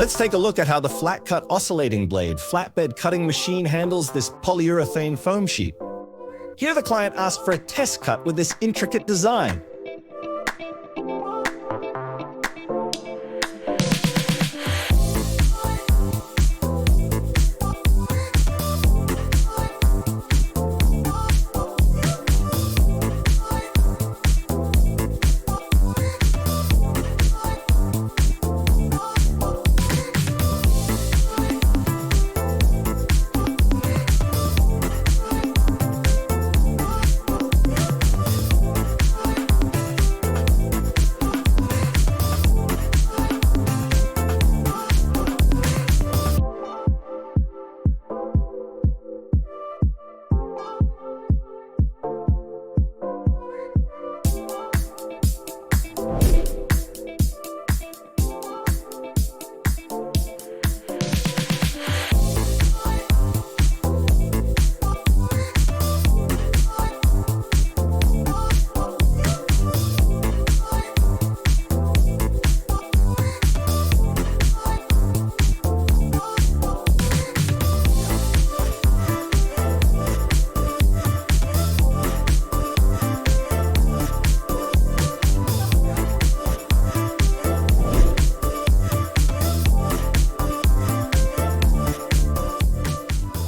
Let's take a look at how the flat-cut oscillating blade flatbed cutting machine handles this polyurethane foam sheet. Here the client asked for a test cut with this intricate design.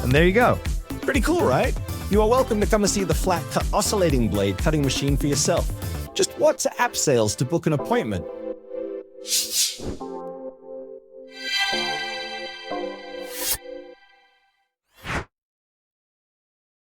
And there you go. Pretty cool, right? You are welcome to come and see the flat-cut oscillating blade cutting machine for yourself. Just WhatsApp sales to book an appointment.